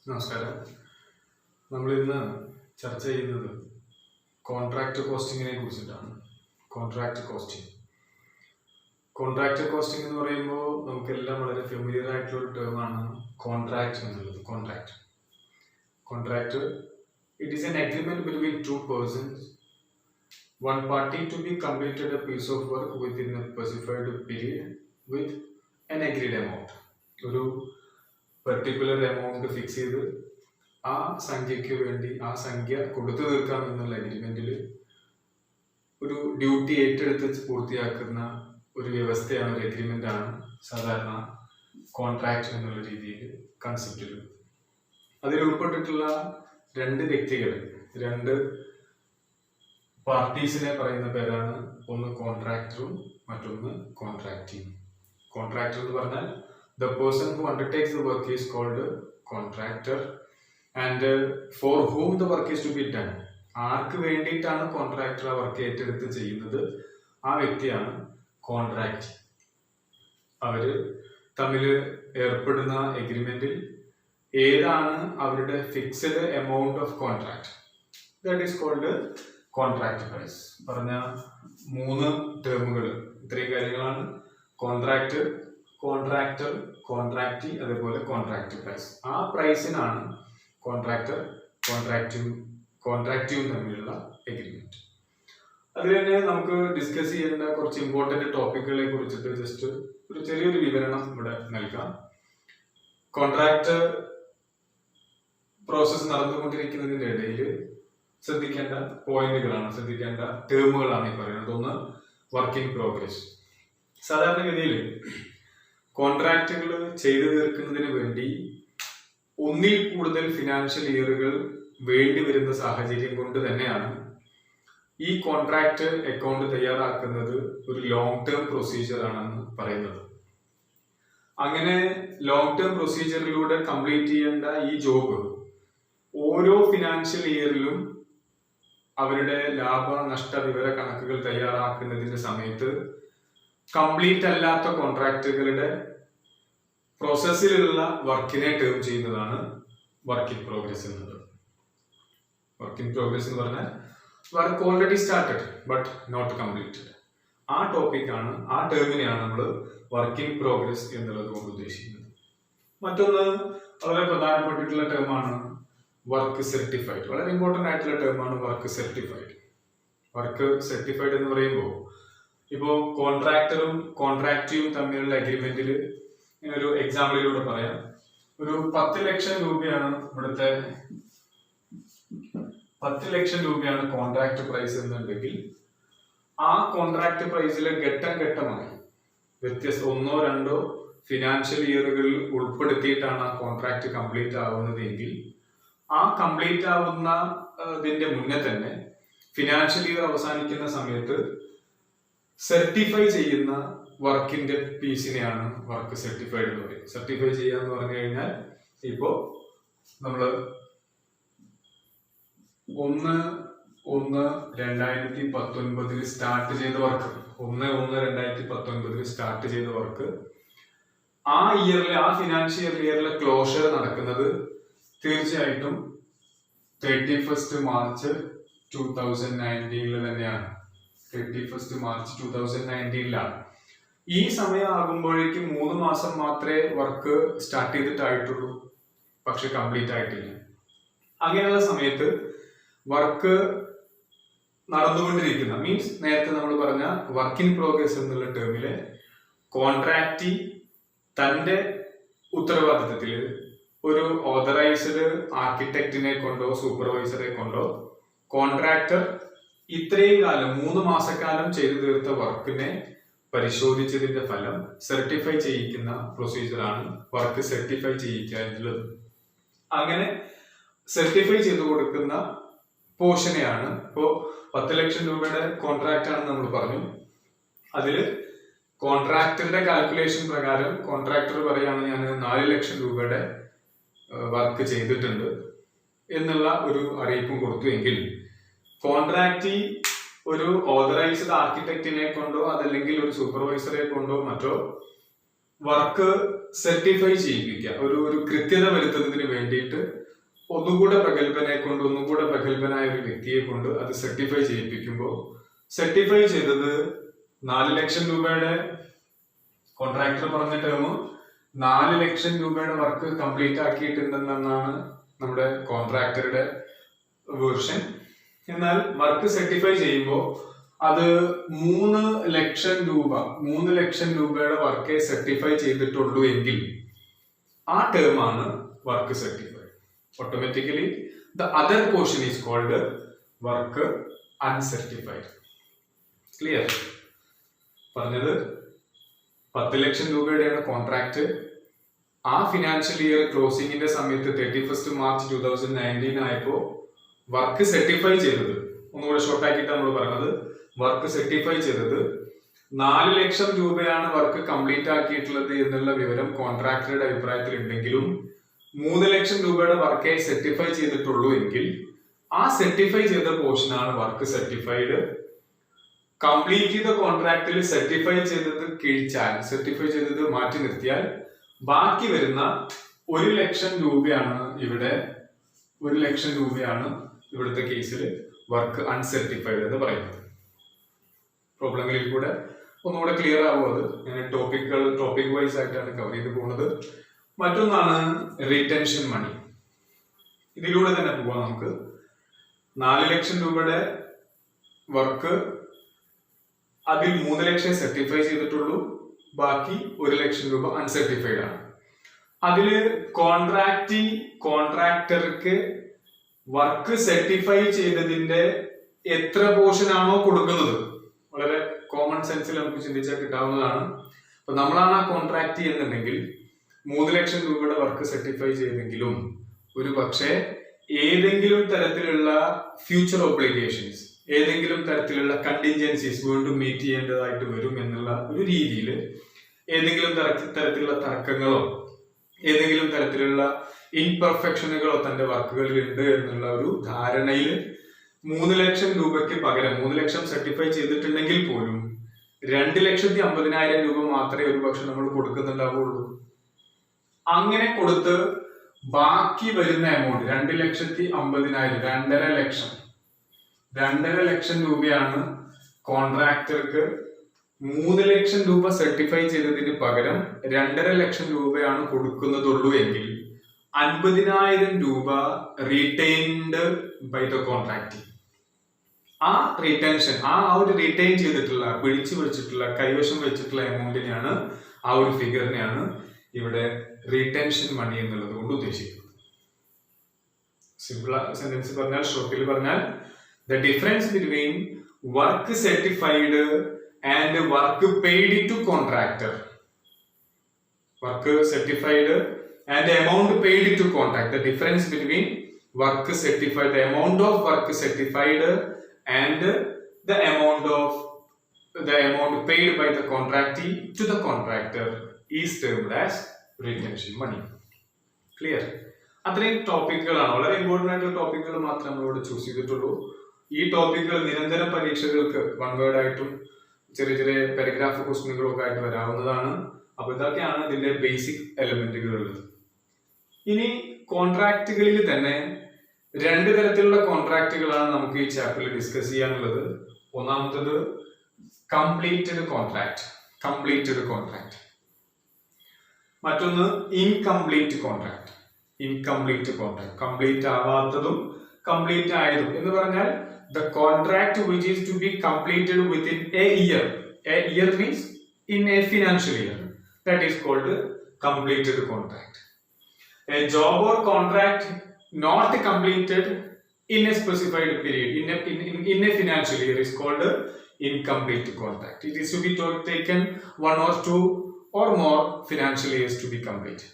നമസ്കാരം. നമ്മളിന്ന് ചർച്ച ചെയ്യുന്നത് കോൺട്രാക്ട് കോസ്റ്റിങ്ങിനെ കുറിച്ചിട്ടാണ്. കോൺട്രാക്ട് കോസ്റ്റിംഗ് എന്ന് പറയുമ്പോൾ നമുക്കെല്ലാം വളരെ ഫെമിലിയർ ആയിട്ടുള്ള ഒരു ടേമാണ് കോൺട്രാക്ട് എന്നുള്ളത്. Contract it is an agreement between two persons, one party to be completed a piece of work within a specified period with an agreed amount. ഒരു പെർട്ടിക്കുലർ എമൗണ്ട് ഫിക്സ് ചെയ്ത് ആ സംഖ്യയ്ക്ക് വേണ്ടി ആ സംഖ്യ കൊടുത്തു തീർക്കാം എന്നുള്ള അഗ്രിമെന്റിൽ ഒരു ഡ്യൂട്ടി ഏറ്റെടുത്ത് പൂർത്തിയാക്കുന്ന ഒരു വ്യവസ്ഥയാണ്, ഒരു അഗ്രിമെന്റ് ആണ് സാധാരണ കോൺട്രാക്ട് എന്നുള്ള രീതിയിൽ കൺസെപ്റ്റിൽ. അതിൽ ഉൾപ്പെട്ടിട്ടുള്ള രണ്ട് വ്യക്തികൾ, രണ്ട് പാർട്ടീസിനെ പറയുന്ന പേരാണ് ഒന്ന് കോൺട്രാക്ടറും മറ്റൊന്ന് കോൺട്രാക്റ്റിംഗ്. കോൺട്രാക്ടർ എന്ന് പറഞ്ഞാൽ the person who undertakes the work is called contractor, and for whom the work is to be done, ആർക്ക് വേണ്ടിയിട്ടാണ് കോൺട്രാക്ടർ ആ വർക്ക് ഏറ്റെടുത്ത് ചെയ്യുന്നത് ആ വ്യക്തിയാണ് കോൺട്രാക്ട്. അവര് തമ്മിൽ ഏർപ്പെടുന്ന എഗ്രിമെന്റിൽ ഏതാണ് അവരുടെ fixed amount of contract, that is called contract price. പറഞ്ഞ മൂന്ന് ടേമുകൾ ഇത്രയും കാര്യങ്ങളാണ്: കോൺട്രാക്ട്, കോൺട്രാക്ടർ, കോൺട്രാക്റ്റി, അതേപോലെ കോൺട്രാക്ട് പ്രൈസ്. ആ പ്രൈസിനാണ് കോൺട്രാക്ടർ കോൺട്രാക്റ്റീവും തമ്മിലുള്ള എഗ്രിമെന്റ്. അതിൽ തന്നെ നമുക്ക് ഡിസ്കസ് ചെയ്യേണ്ട കുറച്ച് ഇമ്പോർട്ടന്റ് ടോപ്പിക്കുകളെ കുറിച്ചിട്ട് ജസ്റ്റ് ഒരു ചെറിയൊരു വിവരണം ഇവിടെ നൽകാം. കോൺട്രാക്ട് പ്രോസസ് നടന്നുകൊണ്ടിരിക്കുന്നതിന്റെ ഇടയിൽ ശ്രദ്ധിക്കേണ്ട പോയിന്റുകളാണ്, ശ്രദ്ധിക്കേണ്ട ടേമുകളാണ് ഈ പറയുന്നത്. ഒന്ന്, വർക്ക് ഇൻ പ്രോഗ്രസ്. സാധാരണഗതിയിൽ കോൺട്രാക്റ്റുകൾ ചെയ്തു തീർക്കുന്നതിന് വേണ്ടി ഒന്നിൽ കൂടുതൽ ഫിനാൻഷ്യൽ ഇയറുകൾ വേണ്ടി വരുന്ന സാഹചര്യം കൊണ്ട് തന്നെയാണ് ഈ കോൺട്രാക്ട് അക്കൗണ്ട് തയ്യാറാക്കുന്നത് ഒരു ലോങ് ടേം പ്രൊസീജിയർ ആണെന്ന് പറയുന്നത്. അങ്ങനെ ലോങ് ടേം പ്രൊസീജിയറിലൂടെ കംപ്ലീറ്റ് ചെയ്യേണ്ട ഈ ജോബ് ഓരോ ഫിനാൻഷ്യൽ ഇയറിലും അവരുടെ ലാഭ നഷ്ട വിവര കണക്കുകൾ തയ്യാറാക്കുന്നതിന്റെ സമയത്ത് കംപ്ലീറ്റ് അല്ലാത്ത കോൺട്രാക്റ്റുകളുടെ പ്രോസസ്സിലുള്ള വർക്കിനെ ടേം ചെയ്യുന്നതാണ് വർക്ക് ഇൻ പ്രോഗ്രസ് എന്നത്. വർക്ക് ഇൻ പ്രോഗ്രസ് എന്ന് പറഞ്ഞാൽ work already started but not completed. ആ ടോപ്പിക്കാണ്, ആ ടേമിനെയാണ് നമ്മൾ വർക്ക് ഇൻ പ്രോഗ്രസ് എന്നുള്ളത് കൊണ്ട് ഉദ്ദേശിക്കുന്നത്. മറ്റൊന്ന് വളരെ പ്രധാനപ്പെട്ടിട്ടുള്ള ടേമാണ് വർക്ക് സർട്ടിഫൈഡ്. വളരെ ഇമ്പോർട്ടന്റ് ആയിട്ടുള്ള ടേമാണ് വർക്ക് സർട്ടിഫൈഡ്. വർക്ക് സർട്ടിഫൈഡ് എന്ന് പറയുമ്പോൾ ഇപ്പോൾ കോൺട്രാക്ടറും കോൺട്രാക്റ്റിയും തമ്മിലുള്ള അഗ്രിമെന്റിൽ ഒരു എക്സാമ്പിളിലൂടെ പറയാം. ഒരു 10 ലക്ഷം രൂപയാണ് ഇവിടുത്തെ 10 ലക്ഷം രൂപയാണ് കോൺട്രാക്ട് പ്രൈസ് എന്നുണ്ടെങ്കിൽ ആ കോൺട്രാക്ട് പ്രൈസിലെ ഘട്ടം ഘട്ടമായി വ്യത്യസ്ത ഒന്നോ രണ്ടോ ഫിനാൻഷ്യൽ ഇയറുകളിൽ ഉൾപ്പെടുത്തിയിട്ടാണ് ആ കോൺട്രാക്ട് കംപ്ലീറ്റ് ആവുന്നതെങ്കിൽ ആ കംപ്ലീറ്റ് ആവുന്നതിന്റെ മുന്നേ തന്നെ ഫിനാൻഷ്യൽ ഇയർ അവസാനിക്കുന്ന സമയത്ത് സർട്ടിഫൈ ചെയ്യുന്ന വർക്കിന്റെ പീസിനെയാണ് വർക്ക് സർട്ടിഫൈഡ് എന്ന് പറയുന്നത്. സർട്ടിഫൈ ചെയ്യുക എന്ന് പറഞ്ഞു കഴിഞ്ഞാൽ ഇപ്പോ നമ്മള് 1/1/2019 സ്റ്റാർട്ട് ചെയ്ത വർക്ക്, 1/1/2019 സ്റ്റാർട്ട് ചെയ്ത വർക്ക് ആ ഇയറിലെ, ആ ഫിനാൻഷ്യൽ ഇയറിലെ ക്ലോഷർ നടക്കുന്നത് തീർച്ചയായിട്ടും 31st മാർച്ച് 2019 തന്നെയാണ്. 31st മാർച്ച് 2019 ഈ സമയം ആകുമ്പോഴേക്കും 3 മാസം മാത്രമേ വർക്ക് സ്റ്റാർട്ട് ചെയ്തിട്ടായിട്ടുള്ളൂ, പക്ഷെ കംപ്ലീറ്റ് ആയിട്ടില്ല. അങ്ങനെയുള്ള സമയത്ത് വർക്ക് നടന്നുകൊണ്ടിരിക്കുന്ന, മീൻസ് നേരത്തെ നമ്മൾ പറഞ്ഞ വർക്ക് ഇൻ പ്രോഗ്രസ് എന്നുള്ള ടേമിലെ കോൺട്രാക്റ്റി തന്റെ ഉത്തരവാദിത്തത്തിൽ ഒരു ഓതറൈസ്ഡ് ആർക്കിടെക്റ്റിനെ കൊണ്ടോ സൂപ്പർവൈസറെ കൊണ്ടോ കോൺട്രാക്ടർ ഇത്രയും കാലം 3 മാസക്കാലം ചെയ്തു തീർത്ത വർക്കിനെ പരിശോധിച്ചതിന്റെ ഫലം സർട്ടിഫൈ ചെയ്യിക്കുന്ന പ്രൊസീജിയറാണ് വർക്ക് സർട്ടിഫൈ ചെയ്യിക്കുക എന്നുള്ളത്. അങ്ങനെ സർട്ടിഫൈ ചെയ്തു കൊടുക്കുന്ന പോർഷനെയാണ്, ഇപ്പോ 10 ലക്ഷം രൂപയുടെ കോൺട്രാക്ട് ആണെന്ന് നമ്മൾ പറഞ്ഞു. അതില് കോൺട്രാക്ടറുടെ കാൽക്കുലേഷൻ പ്രകാരം കോൺട്രാക്ടർ പറയാണ് ഞാൻ 4 ലക്ഷം രൂപയുടെ വർക്ക് ചെയ്തിട്ടുണ്ട് എന്നുള്ള ഒരു അറിയിപ്പും കൊടുത്തു എങ്കിൽ കോൺട്രാക്റ്റി ഒരു ഓതറൈസ്ഡ് ആർക്കിടെക്റ്റിനെ കൊണ്ടോ അതല്ലെങ്കിൽ ഒരു സൂപ്പർവൈസറെ കൊണ്ടോ മറ്റോ വർക്ക് സർട്ടിഫൈ ചെയ്യിപ്പിക്കുക, ഒരു കൃത്യത വരുത്തുന്നതിന് വേണ്ടിയിട്ട് ഒന്നുകൂടെ പ്രഗത്ഭനായ ഒരു വ്യക്തിയെ കൊണ്ട് അത് സർട്ടിഫൈ ചെയ്യിപ്പിക്കുമ്പോൾ, സർട്ടിഫൈ ചെയ്തത് 4 ലക്ഷം രൂപയുടെ കോൺട്രാക്ടർ പറഞ്ഞ ടേം 4 ലക്ഷം രൂപയുടെ വർക്ക് കംപ്ലീറ്റ് ആക്കിയിട്ടുണ്ടെന്നാണ് നമ്മുടെ കോൺട്രാക്ടറുടെ വേർഷൻ. എന്നാൽ വർക്ക് സർട്ടിഫൈ ചെയ്യുമ്പോൾ അത് 3 ലക്ഷം രൂപയുടെ വർക്കേ സർട്ടിഫൈ ചെയ്തിട്ടുള്ളൂ എങ്കിൽ ആ ടേം ആണ് work certified. Automatically the other portion is called work uncertified. Clear? പറഞ്ഞത് 10 ലക്ഷം രൂപയുടെയാണ് കോൺട്രാക്ട്. ആ ഫിനാൻഷ്യൽ ഇയർ ക്ലോസിംഗിന്റെ സമയത്ത് 31 മാർച്ച് 2019 ആയപ്പോ വർക്ക് സർട്ടിഫൈ ചെയ്തത്, ഒന്നുകൂടെ ഷോർട്ട് ആക്കിയിട്ട് നമ്മൾ പറഞ്ഞത്, വർക്ക് സർട്ടിഫൈ ചെയ്തത് 4 ലക്ഷം രൂപയാണ് വർക്ക് കംപ്ലീറ്റ് ആക്കിയിട്ടുള്ളത് എന്നുള്ള വിവരം കോൺട്രാക്ടറുടെ അഭിപ്രായത്തിൽ ഉണ്ടെങ്കിലും 3 ലക്ഷം രൂപയുടെ വർക്കേ സർട്ടിഫൈ ചെയ്തിട്ടുള്ളൂ എങ്കിൽ ആ സർട്ടിഫൈ ചെയ്ത പോർഷനാണ് വർക്ക് സർട്ടിഫൈഡ്. കംപ്ലീറ്റ് ചെയ്ത കോൺട്രാക്റ്റിൽ സർട്ടിഫൈ ചെയ്തത് മാറ്റി നിർത്തിയാൽ ബാക്കി വരുന്ന 1 ലക്ഷം രൂപയാണ് ഇവിടുത്തെ കേസിൽ വർക്ക് അൺസർട്ടിഫൈഡ് എന്ന് പറയുന്നത്. പ്രോബ്ലങ്ങളിൽ കൂടെ ഒന്നുകൂടെ ക്ലിയർ ആവും. അത് ഞാൻ ടോപ്പിക് വൈസ് ആയിട്ടാണ് കവർ ചെയ്ത് പോകുന്നത്. മറ്റൊന്നാണ് റീടെൻഷൻ മണി. ഇതിലൂടെ തന്നെ പോവാം നമുക്ക്. 4 ലക്ഷം രൂപയുടെ വർക്ക്, അതിൽ 3 ലക്ഷം സർട്ടിഫൈ ചെയ്തിട്ടുള്ളൂ, ബാക്കി 1 ലക്ഷം രൂപ അൺസർട്ടിഫൈഡ് ആണ്. അതില് കോൺട്രാക്ടർക്ക് വർക്ക് സർട്ടിഫൈ ചെയ്തതിന്റെ എത്ര പോർഷൻ ആണോ കൊടുക്കുന്നത്, വളരെ കോമൺ സെൻസിൽ നമുക്ക് ചിന്തിച്ചാൽ കിട്ടാവുന്നതാണ്. അപ്പൊ നമ്മളാണ് ആ കോൺട്രാക്ട് ചെയ്യുന്നുണ്ടെങ്കിൽ 3 ലക്ഷം രൂപയുടെ വർക്ക് സർട്ടിഫൈ ചെയ്തെങ്കിലും ഒരു പക്ഷേ ഏതെങ്കിലും തരത്തിലുള്ള ഫ്യൂച്ചർ ഒബ്ലിഗേഷൻസ്, ഏതെങ്കിലും തരത്തിലുള്ള കണ്ടിൻജൻസീസ് വീണ്ടും മീറ്റ് ചെയ്യേണ്ടതായിട്ട് വരും എന്നുള്ള ഒരു രീതിയിൽ ഏതെങ്കിലും തരത്തിലുള്ള തർക്കങ്ങളോ ഏതെങ്കിലും തരത്തിലുള്ള ഇൻപെർഫെക്ഷനുകളോ തന്റെ വർക്കുകളിൽ ഉണ്ട് എന്നുള്ള ഒരു ധാരണയിൽ 3 ലക്ഷം രൂപയ്ക്ക് പകരം 3 ലക്ഷം സർട്ടിഫൈ ചെയ്തിട്ടുണ്ടെങ്കിൽ പോലും 2,50,000 രൂപ മാത്രമേ ഒരു പക്ഷെ നമ്മൾ കൊടുക്കുന്നുണ്ടാവുള്ളൂ. അങ്ങനെ കൊടുത്ത് ബാക്കി വരുന്ന എമൗണ്ട് 2,50,000, 2.5 ലക്ഷം രൂപയാണ് കോൺട്രാക്ടർക്ക് 3 ലക്ഷം രൂപ സർട്ടിഫൈ ചെയ്തതിന് പകരം 2.5 ലക്ഷം രൂപയാണ് കൊടുക്കുന്നതുള്ളൂ എങ്കിൽ 50,000 രൂപ റീറ്റെയിൻഡ് ബൈ ദ കോൺട്രാക്ട്. ആ റീറ്റെൻഷൻ, ആ ഒരു റീറ്റെയിൻ ചെയ്തിട്ടുള്ള, പിടിച്ചു വെച്ചിട്ടുള്ള, കൈവശം വെച്ചിട്ടുള്ള എമൗണ്ടിനെയാണ്, ആ ഒരു ഫിഗറിനെയാണ് ഇവിടെ റീറ്റെൻഷൻ മണി എന്നുള്ളത് കൊണ്ട് ഉദ്ദേശിക്കുന്നത്. സിമ്പിൾ സെന്റൻസ് പറഞ്ഞാൽ, ഷോർട്ടിൽ പറഞ്ഞാൽ, the difference between work certified and work paid to contractor. Work certified and the amount paid to contract. The difference between work certified, the amount of work certified and the amount paid by the contractee to the contractor is termed as retention money. Clear? അത്രയും ടോപ്പിക്കുകളാണ്, വളരെ important ആയിട്ടുള്ള ടോപ്പിക്കുകൾ മാത്രമേ നമ്മളിവിടെ choose ചെയ്തിട്ടുള്ളൂ. ഈ ടോപ്പിക്കുകൾ നിരന്തരം പരീക്ഷകൾക്ക് one word ആയിട്ടും ചെറിയ ചെറിയ പാരഗ്രാഫ് ക്വസ്റ്റ്യനുകളൊക്കെ ആയിട്ട് വരാവുന്നതാണ്. അപ്പൊ ഇതൊക്കെയാണ് ഇതിന്റെ ബേസിക് എലമെന്റുകൾ ഉള്ളത്. ഇനി കോൺട്രാക്റ്റുകളിൽ തന്നെ 2 തരത്തിലുള്ള കോൺട്രാക്റ്റുകളാണ് നമുക്ക് ഈ ചാപ്റ്ററിൽ ഡിസ്കസ് ചെയ്യാനുള്ളത്. ഒന്നാമത്തത് കംപ്ലീറ്റഡ് കോൺട്രാക്ട്. മറ്റൊന്ന് ഇൻകംപ്ലീറ്റ് കോൺട്രാക്ട്. കംപ്ലീറ്റ് ആവാത്തതും കംപ്ലീറ്റ് ആയതും എന്ന് പറഞ്ഞാൽ the contract which is to be completed within a year. A year means in a financial year. That is called completed contract. A job or contract not completed in a specified period in a financial year is called incomplete contract. It is to be taken 1 or 2 or more financial years to be complete.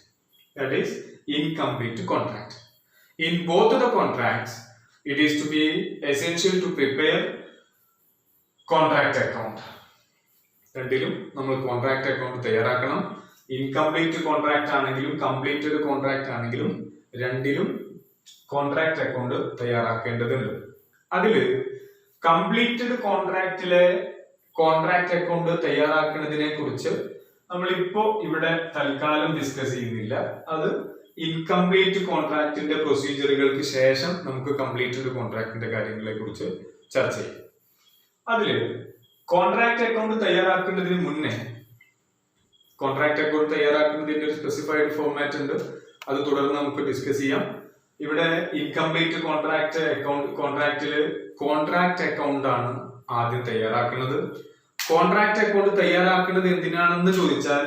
That is incomplete contract. In both of the contracts, it is to be essential to prepare contract account. രണ്ടിലും നമ്മൾ contract account തയ്യാറാക്കണം. Incomplete contract ആണെങ്കിലും completed contract ആണെങ്കിലും രണ്ടിലും contract account തയ്യാറാക്കേണ്ടതുണ്ട്. അതില് completed കോൺട്രാക്റ്റിലെ contract account തയ്യാറാക്കുന്നതിനെ കുറിച്ച് നമ്മളിപ്പോ ഇവിടെ തൽക്കാലം ഡിസ്കസ് ചെയ്യുന്നില്ല. അത് ഇൻകംപ്ലീറ്റ് കോൺട്രാക്ടിന്റെ പ്രൊസീജിയറുകൾക്ക് ശേഷം നമുക്ക് കംപ്ലീറ്റഡ് കോൺട്രാക്ടിന്റെ കാര്യങ്ങളെ കുറിച്ച് ചർച്ച ചെയ്യാം. അതില് കോൺട്രാക്ട് അക്കൗണ്ട് തയ്യാറാക്കുന്നതിന് മുന്നേ കോൺട്രാക്ട് അക്കൗണ്ട് തയ്യാറാക്കുന്നതിന്റെ ഒരു സ്പെസിഫൈഡ് ഫോർമാറ്റ് ഉണ്ട്. അത് തുടർന്ന് നമുക്ക് ഡിസ്കസ് ചെയ്യാം. ഇവിടെ ഇൻകംപ്ലീറ്റ് കോൺട്രാക്ടില് കോൺട്രാക്ട് അക്കൗണ്ട് ആണ് ആദ്യം തയ്യാറാക്കുന്നത്. കോൺട്രാക്ട് അക്കൗണ്ട് തയ്യാറാക്കുന്നത് എന്തിനാണെന്ന് ചോദിച്ചാൽ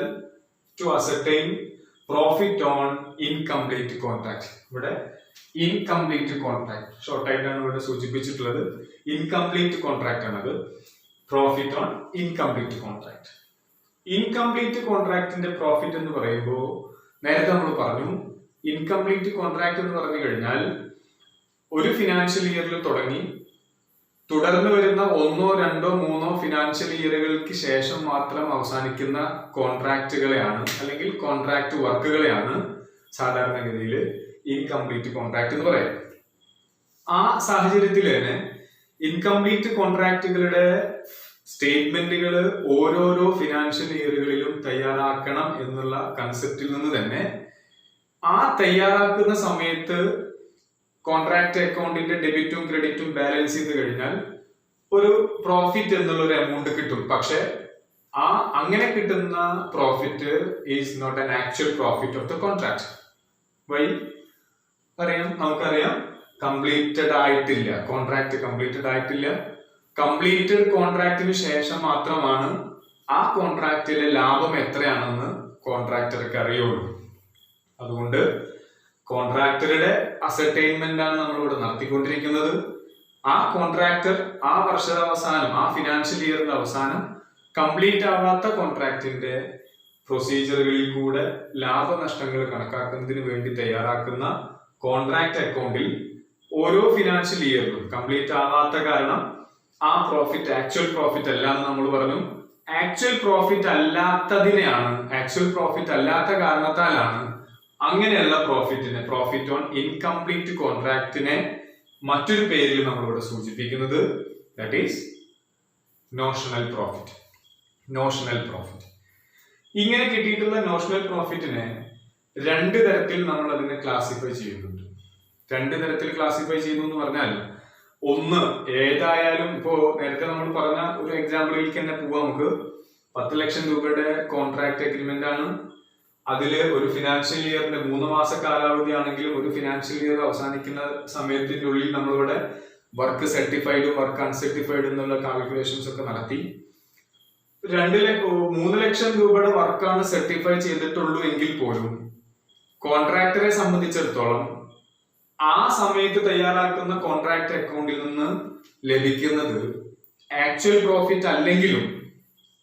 to ascertain profit on incomplete contract. ഇവിടെ ഇൻകംപ്ലീറ്റ് കോൺട്രാക്ട് ഷോർട്ട് ആയിട്ടാണ് ഇവിടെ സൂചിപ്പിച്ചിട്ടുള്ളത്. ഇൻകംപ്ലീറ്റ് കോൺട്രാക്ട് ആണത്. Profit on incomplete contract. Incomplete കോൺട്രാക്ടിന്റെ പ്രോഫിറ്റ് എന്ന് പറയുമ്പോൾ നേരത്തെ നമ്മൾ പറഞ്ഞു, ഇൻകംപ്ലീറ്റ് കോൺട്രാക്ട് എന്ന് പറഞ്ഞു കഴിഞ്ഞാൽ ഒരു ഫിനാൻഷ്യൽ ഇയറിൽ തുടങ്ങി തുടർന്ന് വരുന്ന 1, 2, 3 ഫിനാൻഷ്യൽ ഇയറുകൾക്ക് ശേഷം മാത്രം അവസാനിക്കുന്ന കോൺട്രാക്റ്റുകളെയാണ് അല്ലെങ്കിൽ കോൺട്രാക്ട് വർക്കുകളെയാണ് സാധാരണഗതിയിൽ ഇൻകംപ്ലീറ്റ് കോൺട്രാക്ട് എന്ന് പറയാം. ആ സാഹചര്യത്തിൽ തന്നെ ഇൻകംപ്ലീറ്റ് കോൺട്രാക്റ്റുകളുടെ സ്റ്റേറ്റ്മെന്റുകൾ ഓരോരോ ഫിനാൻഷ്യൽ ഇയറുകളിലും തയ്യാറാക്കണം എന്നുള്ള കൺസെപ്റ്റിൽ നിന്ന് തന്നെ ആ തയ്യാറാക്കുന്ന സമയത്ത് കോൺട്രാക്ട് അക്കൗണ്ടിന്റെ ഡെബിറ്റും ക്രെഡിറ്റും ബാലൻസ് ചെയ്ത് കഴിഞ്ഞാൽ ഒരു പ്രോഫിറ്റ് എന്നുള്ള ഒരു എമൗണ്ട് കിട്ടും. പക്ഷെ ആ അങ്ങനെ കിട്ടുന്ന profit is not an actual profit of the contract. Why നമുക്കറിയാം, കംപ്ലീറ്റഡ് ആയിട്ടില്ല, കോൺട്രാക്ട് കംപ്ലീറ്റഡ് ആയിട്ടില്ല. കംപ്ലീറ്റഡ് കോൺട്രാക്റ്റിന് ശേഷം മാത്രമാണ് ആ കോൺട്രാക്റ്റിലെ ലാഭം എത്രയാണെന്ന് കോൺട്രാക്ടർക്ക് അറിയുള്ളൂ. അതുകൊണ്ട് കോൺട്രാക്ടറുടെ അസർടൈൻമെന്റ് ആണ് നമ്മളിവിടെ നടത്തിക്കൊണ്ടിരിക്കുന്നത്. ആ കോൺട്രാക്ടർ ആ വർഷത്തെ അവസാനം, ആ ഫിനാൻഷ്യൽ ഇയറിന്റെ അവസാനം കംപ്ലീറ്റ് ആവാത്ത കോൺട്രാക്ടിന്റെ പ്രൊസീജിയറുകളിൽ കൂടെ ലാഭനഷ്ടങ്ങൾ കണക്കാക്കുന്നതിന് വേണ്ടി തയ്യാറാക്കുന്ന കോൺട്രാക്ട് അക്കൗണ്ടിൽ ഓരോ ഫിനാൻഷ്യൽ ഇയറിലും കംപ്ലീറ്റ് ആവാത്ത കാരണം ആ പ്രോഫിറ്റ് ആക്ച്വൽ പ്രോഫിറ്റ് അല്ല എന്ന് നമ്മൾ പറഞ്ഞു. ആക്ച്വൽ പ്രോഫിറ്റ് അല്ലാത്തതിനെയാണ്, ആക്ച്വൽ പ്രോഫിറ്റ് അല്ലാത്ത കാരണത്താലാണ് അങ്ങനെയുള്ള പ്രോഫിറ്റിനെ, പ്രോഫിറ്റ് ഓൺ ഇൻകംപ്ലീറ്റ് കോൺട്രാക്റ്റിനെ മറ്റൊരു പേരിൽ നമ്മളിവിടെ സൂചിപ്പിക്കുന്നത്. That is notional profit. Notional profit. ഇങ്ങനെ കിട്ടിയിട്ടുള്ള നോഷണൽ പ്രോഫിറ്റിനെ 2 തരത്തിൽ നമ്മൾ അതിനെ ക്ലാസിഫൈ ചെയ്യുന്നുണ്ട്. 2 തരത്തിൽ ക്ലാസിഫൈ ചെയ്യുന്നു എന്ന് പറഞ്ഞാൽ, ഒന്ന്, ഏതായാലും ഇപ്പോ നേരത്തെ നമ്മൾ പറഞ്ഞ ഒരു എക്സാമ്പിളിലേക്ക് തന്നെ പോവാം. നമുക്ക് 10 ലക്ഷം രൂപയുടെ കോൺട്രാക്ട് അഗ്രിമെന്റ് ആണ്. അതില് ഒരു ഫിനാൻഷ്യൽ ഇയറിന്റെ 3 മാസ കാലാവധി ആണെങ്കിലും ഒരു ഫിനാൻഷ്യൽ ഇയർ അവസാനിക്കുന്ന സമയത്തിന്റെ ഉള്ളിൽ നമ്മളിവിടെ വർക്ക് സർട്ടിഫൈഡ്, വർക്ക് അൺസർട്ടിഫൈഡ് എന്നുള്ള കാൽക്കുലേഷൻസ് ഒക്കെ നടത്തി 3 ലക്ഷം രൂപയുടെ വർക്കാണ് സർട്ടിഫൈ ചെയ്തിട്ടുള്ളൂ എങ്കിൽ പോലും കോൺട്രാക്ടറെ സംബന്ധിച്ചിടത്തോളം ആ സമയത്ത് തയ്യാറാക്കുന്ന കോൺട്രാക്ട് അക്കൗണ്ടിൽ നിന്ന് ലഭിക്കുന്നത് ആക്ച്വൽ പ്രോഫിറ്റ് അല്ലെങ്കിലും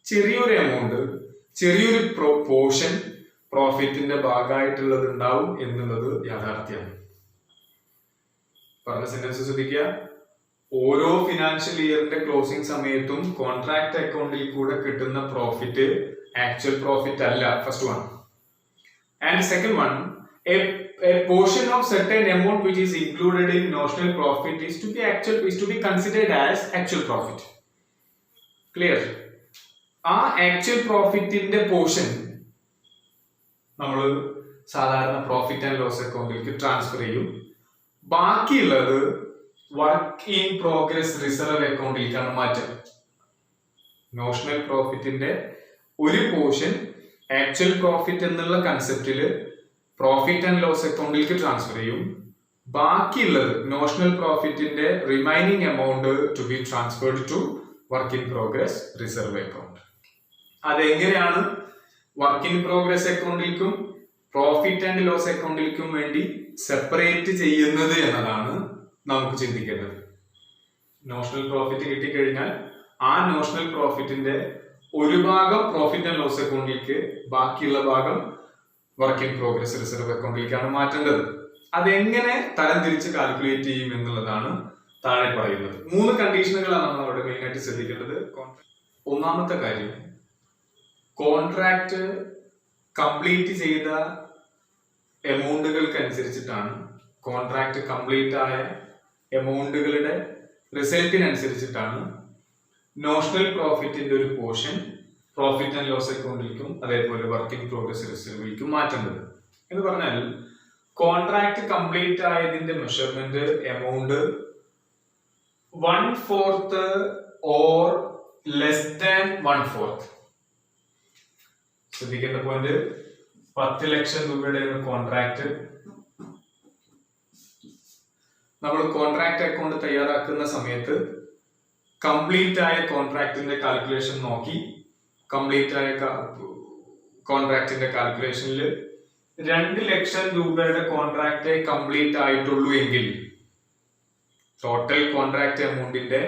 ചെറിയൊരു എമൗണ്ട്, ചെറിയൊരു പോർഷൻ പ്രോഫിറ്റിന്റെ ഭാഗമായിട്ടുള്ളത് ഉണ്ടാവും എന്നുള്ളത് യാഥാർത്ഥ്യമാണ്. പറഞ്ഞ സെന്റൻസ് ശ്രദ്ധിക്കുക. ഓരോ ഫിനാൻഷ്യൽ ഇയറിന്റെ ക്ലോസിംഗ് സമയത്തും കോൺട്രാക്ട് അക്കൗണ്ടിൽ കൂടെ കിട്ടുന്ന പ്രോഫിറ്റ് ആക്ച്വൽ പ്രോഫിറ്റ് അല്ല, first one. And second one, a portion of certain amount which is included in notional profit is to be considered as actual profit. Clear? ആ actual പ്രോഫിറ്റിന്റെ portion നമ്മൾ സാധാരണ profit and loss അക്കൗണ്ടിലേക്ക് transfer ചെയ്യും. ബാക്കിയുള്ളത് work in progress reserve അക്കൗണ്ടിലേക്കാണ് മാറ്റുക. Notional പ്രോഫിറ്റിന്റെ ഒരു പോർഷൻ ആക്ച്വൽ പ്രോഫിറ്റ് എന്നുള്ള കൺസെപ്റ്റില് പ്രോഫിറ്റ് ആൻഡ് ലോസ് അക്കൗണ്ടിലേക്ക് ട്രാൻസ്ഫർ ചെയ്യും. ബാക്കിയുള്ളത് നോഷണൽ പ്രോഫിറ്റിന്റെ remaining amount to be transferred to work in progress reserve account. അതെങ്ങനെയാണ് വർക്ക് ഇൻ പ്രോഗ്രസ് അക്കൗണ്ടിലേക്കും പ്രോഫിറ്റ് ആൻഡ് ലോസ് അക്കൗണ്ടിലേക്കും വേണ്ടി സെപ്പറേറ്റ് ചെയ്യുന്നത് എന്നതാണ് നമുക്ക് ചിന്തിക്കേണ്ടത്. നോഷണൽ പ്രോഫിറ്റ് കിട്ടിക്കഴിഞ്ഞാൽ ആ നോഷണൽ പ്രോഫിറ്റിന്റെ ഒരു ഭാഗം പ്രോഫിറ്റ് ആൻഡ് ലോസ് അക്കൗണ്ടിലേക്ക്, ബാക്കിയുള്ള ഭാഗം വർക്ക് ഇൻ പ്രോഗ്രസ് റിസർവ് അക്കൗണ്ടിലേക്കാണ് മാറ്റേണ്ടത്. അതെങ്ങനെ തരംതിരിച്ച് കാൽക്കുലേറ്റ് ചെയ്യും എന്നുള്ളതാണ് താഴെ പറയുന്നത്. 3 കണ്ടീഷനുകളാണ് നമ്മൾ അവിടെ മെയിൻ ആയിട്ട് ശ്രദ്ധിക്കേണ്ടത്. ഒന്നാമത്തെ കാര്യം, കോൺട്രാക്ട് കംപ്ലീറ്റ് ചെയ്ത എമൗണ്ടുകൾക്ക് അനുസരിച്ചിട്ടാണ്, കോൺട്രാക്ട് കംപ്ലീറ്റ് ആയ എമൗണ്ടുകളുടെ റിസൾട്ടിനനുസരിച്ചിട്ടാണ് നോഷണൽ പ്രോഫിറ്റിന്റെ ഒരു പോർഷൻ പ്രോഫിറ്റ് ആൻഡ് ലോസ് അക്കൗണ്ടിലേക്കും അതേപോലെ വർക്ക് ഇൻ പ്രോഗ്രസ് റിസർവിലേക്കും മാറ്റേണ്ടത്. എന്ന് പറഞ്ഞാൽ കോൺട്രാക്ട് കംപ്ലീറ്റ് ആയതിന്റെ measurement amount 1/4 or less than 1/4. ശ്രദ്ധിക്കേണ്ട പോയിന്റ്, 10 ലക്ഷം രൂപയുടെ ഒരു കോൺട്രാക്ട് നമ്മൾ കോൺട്രാക്ട് അക്കൗണ്ട് തയ്യാറാക്കുന്ന സമയത്ത് കംപ്ലീറ്റ് ആയ കോൺട്രാക്ടിന്റെ കാൽക്കുലേഷൻ നോക്കി കംപ്ലീറ്റ് ആയ കോൺട്രാക്ടിന്റെ കാൽക്കുലേഷനിൽ 2 ലക്ഷം രൂപയുടെ കോൺട്രാക്ട് കംപ്ലീറ്റ് ആയിട്ടുള്ളൂ എങ്കിൽ ടോട്ടൽ കോൺട്രാക്ട് എമൗണ്ടിന്റെ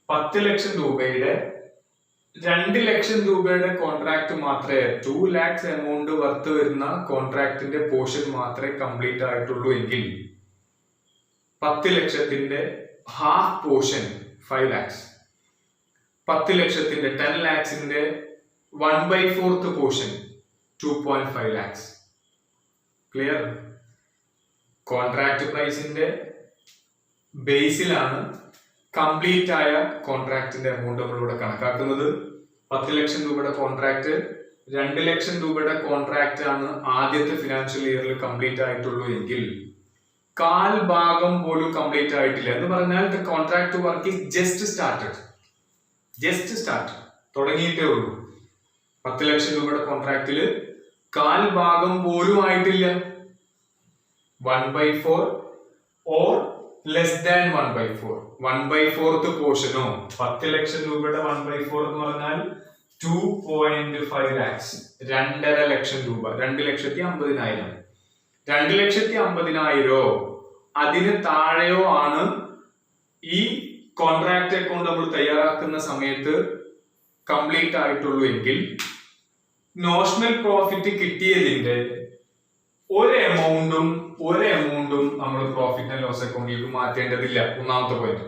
10 ലക്ഷം രൂപയുടെ 2 ലക്ഷം രൂപയുടെ കോൺട്രാക്ട് മാത്രമേ 2 lakhs എമൗണ്ട് വർത്ത് വരുന്ന കോൺട്രാക്ടിന്റെ പോർഷൻ മാത്രമേ കംപ്ലീറ്റ് ആയിട്ടുള്ളൂ എങ്കിൽ 10 ലക്ഷത്തിന്റെ ഹാഫ് പോർഷൻ 5 lakhs, 10 ലക്ഷത്തിന്റെ 10 lakhsന്റെ 1/4 പോർഷൻ 2.5 lakhs. ക്ലിയർ? കോൺട്രാക്ട് പ്രൈസിന്റെ ബേസിലാണ് കംപ്ലീറ്റ് ആയ കോൺട്രാക്ടിന്റെ എമൗണ്ട് നമ്മളിവിടെ കണക്കാക്കുന്നത്. 10 ലക്ഷം രൂപയുടെ കോൺട്രാക്ട് 2 ലക്ഷം രൂപയുടെ കോൺട്രാക്ട് ആണ് ആദ്യത്തെ ഫിനാൻഷ്യൽ ഇയറിൽ കംപ്ലീറ്റ് ആയിട്ടുള്ളൂ എങ്കിൽ 1/4 ഭാഗം പോലും കംപ്ലീറ്റ് ആയിട്ടില്ല എന്ന് പറഞ്ഞാൽ the contract work is just start, തുടങ്ങിയിട്ടേ ഉള്ളൂ. 10 ലക്ഷം രൂപയുടെ കോൺട്രാക്റ്റില് 1/4 ഭാഗം പോലും ആയിട്ടില്ല. 1/4 ഓർ ലെസ് ദാൻ 1/4, 1/4 പോർഷനോ 10 ലക്ഷം രൂപയുടെ 1/4 എന്ന് പറഞ്ഞാൽ 2.5 lakhs, 2.5 ലക്ഷം രൂപ, 2,50,000, 2,50,000 അതിന് താഴെയോ ആണ് ഈ കോൺട്രാക്ട് അക്കൗണ്ട് നമ്മൾ തയ്യാറാക്കുന്ന സമയത്ത് കംപ്ലീറ്റ് ആയിട്ടുള്ളൂ എങ്കിൽ നോഷണൽ പ്രോഫിറ്റ് കിട്ടിയതിന്റെ ഒരു എമൗണ്ടും നമ്മൾ പ്രോഫിറ്റ് ആൻഡ് ലോസ് അക്കൗണ്ടിലേക്ക് മാറ്റേണ്ടതില്ല. ഒന്നാമത്തെ പോയിന്റ്.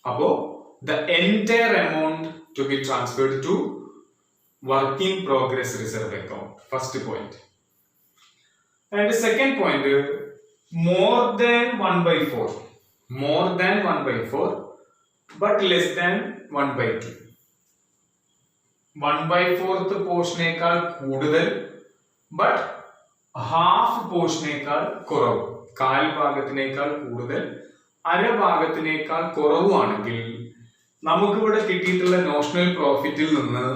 അപ്പോ the entire amount to be transferred to work in progress reserve account. First point. And second point, more than 1/4 but less than 1/2. 1/4 പോർഷനേക്കാൾ കൂടുതൽ ബട്ട് ഹാഫ് പോർഷനേക്കാൾ കുറവ്, 1/4 ഭാഗത്തിനേക്കാൾ കൂടുതൽ, 1/2 ഭാഗത്തിനേക്കാൾ കുറവുമാണെങ്കിൽ നമുക്കിവിടെ കിട്ടിയിട്ടുള്ള നോഷണൽ പ്രോഫിറ്റിൽ നിന്ന്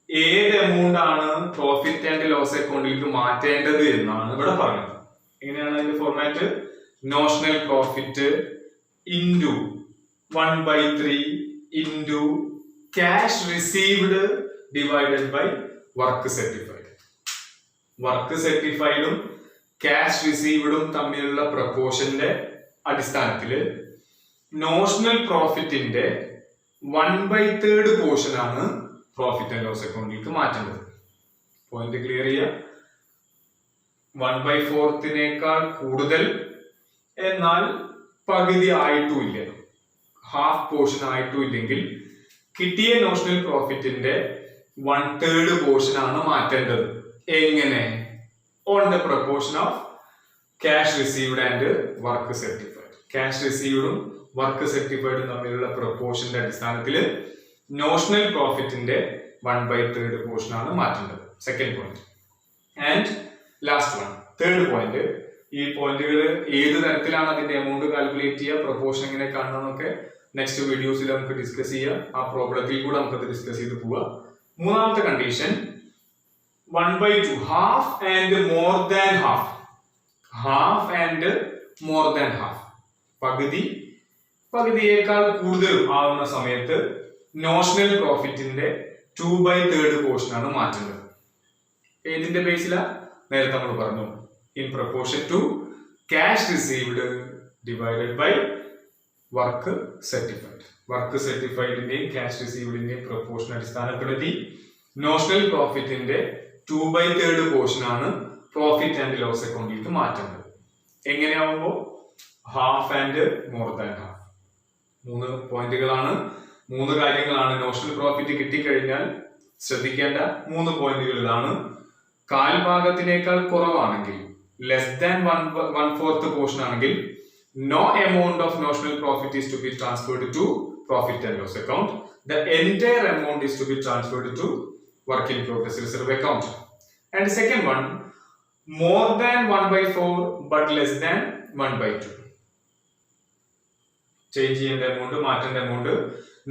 ഏത് എമൗണ്ട് ആണ് പ്രോഫിറ്റ് ആൻഡ് ലോസ് അക്കൗണ്ടിലേക്ക് മാറ്റേണ്ടത് എന്നാണ് ഇവിടെ പറയുന്നത്. എങ്ങനെയാണ് അതിന്റെ format? Notional profit into 1/3 into cash received divided by work certified. Work സർട്ടിഫൈഡും ക്യാഷ് റിസീവ്ഡും തമ്മിലുള്ള പ്രപ്പോർഷന്റെ അടിസ്ഥാനത്തില് നോഷണൽ പ്രോഫിറ്റിന്റെ 1/3 പോർഷൻ ആണ് പ്രോഫിറ്റ് ആൻഡ് ലോസ് അക്കൗണ്ടിലേക്ക് മാറ്റേണ്ടത്. പോയിന്റ് ക്ലിയർ ചെയ്യുക. 1/4 കൂടുതൽ എന്നാൽ പകുതി ആയിട്ടുമില്ല, ഹാഫ് പോർഷൻ ആയിട്ടുമില്ലെങ്കിൽ കിട്ടിയ നോഷണൽ പ്രോഫിറ്റിന്റെ 1/3 പോർഷൻ ആണ് മാറ്റേണ്ടത്. എങ്ങനെ? On the proportion of cash received and work certified. Cash റിസീവ്ഡും വർക്ക് സർട്ടിഫൈഡും തമ്മിലുള്ള പ്രപ്പോർഷന്റെ അടിസ്ഥാനത്തിൽ നോഷണൽ പ്രോഫിറ്റിന്റെ 1/3 പോർഷൻ ആണ് മാറ്റേണ്ടത്. Second point. And last one, third point. ഈ പോയിന്റുകൾ ഏത് തരത്തിലാണ് അതിന്റെ എമൗണ്ട് കാൽക്കുലേറ്റ് ചെയ്യുക, പ്രപ്പോർഷൻ എങ്ങനെ കാണണമെന്നൊക്കെ നെക്സ്റ്റ് വീഡിയോസിൽ നമുക്ക് ഡിസ്കസ് ചെയ്യാം. ആ പ്രോബ്ലത്തിൽ കൂടെ നമുക്കത് ഡിസ്കസ് ചെയ്ത് പോവാം. മൂന്നാമത്തെ condition, 1/2, half and more than half. Half and more than half, പകുതിയേക്കാൾ കൂടുതൽ ആവുന്ന സമയത്ത് നോഷണൽ പ്രോഫിറ്റിന്റെ 2/3 പോർഷൻ ആണ് മാറ്റുന്നത്. ഏതിന്റെ ബേസിലാ? നേരത്തെ നമ്മൾ പറഞ്ഞു, in proportion to cash received divided by work certified. Work സർട്ടിഫൈഡിന്റെയും ക്യാഷ് റിസീവ്ഡിന്റെയും പ്രപ്പോർഷൻ അടിസ്ഥാനപ്പെടുത്തി നോഷണൽ പ്രോഫിറ്റിന്റെ 2/3 പോർഷൻ ആണ് പ്രോഫിറ്റ് ആൻഡ് ലോസ് അക്കൗണ്ടിലേക്ക് മാറ്റുന്നത്. എങ്ങനെയാവുമ്പോ? Half and more than half. 3 പോയിന്റുകളാണ്, 3 കാര്യങ്ങളാണ്. നോഷണൽ പ്രോഫിറ്റ് കിട്ടിക്കഴിഞ്ഞാൽ ശ്രദ്ധിക്കേണ്ട 3 പോയിന്റുകൾ ഇതാണ്. 1/4 ഭാഗത്തിനേക്കാൾ കുറവാണെങ്കിൽ, ലെസ് ദാൻ 1/4 പോർഷൻ ആണെങ്കിൽ, no amount of notional profit is to be transferred to profit and loss account. the entire amount is to be transferred to work in progress reserve account. And the second one, more than 1/4 but less than 1/2. Change in the amount, മാറ്റേണ്ട amount,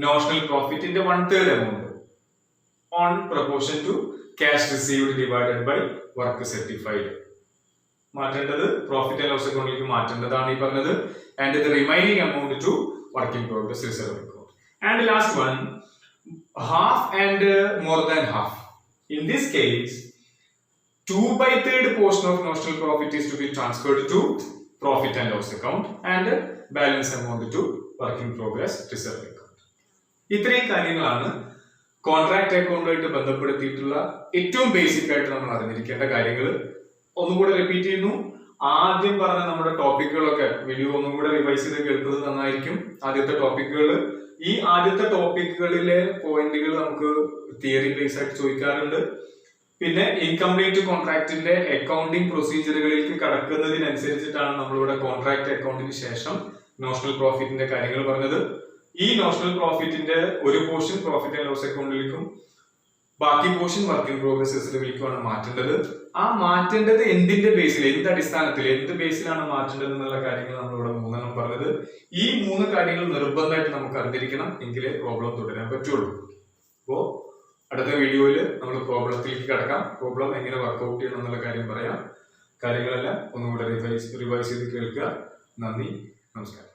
notional profit in the 1/3 amount on proportion to cash received divided by work certified. മാറ്റേണ്ടത് profit and loss അക്കൗണ്ടിലേക്ക് മാറ്റേണ്ടതാണ് ഈ പറഞ്ഞത്. And the remaining amount to work in progress reserve account. And last one, half and more than half. In this case, 2/3 portion of notional profit is to be transferred to profit and loss account and balance amount to work in progress reserve account. ഇത്രയും കാര്യങ്ങളാണ് contract അക്കൗണ്ടുമായിട്ട് ബന്ധപ്പെടുത്തിയിട്ടുള്ള ഏറ്റവും basic ആയിട്ട് നമ്മൾ അറിഞ്ഞിരിക്കേണ്ട കാര്യങ്ങൾ. ഒന്നുകൂടെ repeat ചെയ്യുന്നു. ആദ്യം പറഞ്ഞ നമ്മുടെ ടോപ്പിക്കുകളൊക്കെ വീഡിയോ ഒന്നും കൂടെ റിവൈസ് ചെയ്ത് കേൾക്കുന്നത് നന്നായിരിക്കും. ആദ്യത്തെ ടോപ്പിക്കുകൾ, ഈ ആദ്യത്തെ ടോപ്പിക്കുകളിലെ പോയിന്റുകൾ നമുക്ക് തിയറി ബേസ് ആയിട്ട് ചോദിക്കാറുണ്ട്. പിന്നെ ഇൻകംപ്ലീറ്റ് കോൺട്രാക്ടിന്റെ അക്കൗണ്ടിങ് പ്രൊസീജിയറുകളിലേക്ക് കടക്കുന്നതിനനുസരിച്ചിട്ടാണ് നമ്മളിവിടെ കോൺട്രാക്ട് അക്കൗണ്ടിന് ശേഷം നോഷണൽ പ്രോഫിറ്റിന്റെ കാര്യങ്ങൾ പറഞ്ഞത്. ഈ നോഷണൽ പ്രോഫിറ്റിന്റെ ഒരു പോർഷൻ പ്രോഫിറ്റ് ആൻഡ് ലോസ് അക്കൗണ്ടിലേക്കും ബാക്കി പോർഷൻ വർക്ക് ഇൻ പ്രോഗ്രസ് റിസർവിലേക്കുമാണ് മാറ്റേണ്ടത്. ആ മാറ്റേണ്ടത് എന്തിന്റെ ബേസിൽ, എന്ത് അടിസ്ഥാനത്തിൽ, എന്ത് ബേസിലാണ് മാറ്റേണ്ടത് എന്നുള്ള കാര്യങ്ങൾ നമ്മളിവിടെ 3 പറഞ്ഞത്. ഈ 3 കാര്യങ്ങൾ നിർബന്ധമായിട്ട് നമുക്ക് അറിഞ്ഞിരിക്കണം, എങ്കിലേ പ്രോബ്ലം തുടരാൻ പറ്റുള്ളൂ. അപ്പോ അടുത്ത വീഡിയോയിൽ നമ്മൾ പ്രോബ്ലത്തിലേക്ക് കടക്കാം. പ്രോബ്ലം എങ്ങനെ വർക്ക്ഔട്ട് ചെയ്യണം എന്നുള്ള കാര്യം പറയാം. കാര്യങ്ങളെല്ലാം ഒന്നുകൂടെ റിവൈസ് ചെയ്ത് കേൾക്കുക. നന്ദി, നമസ്കാരം.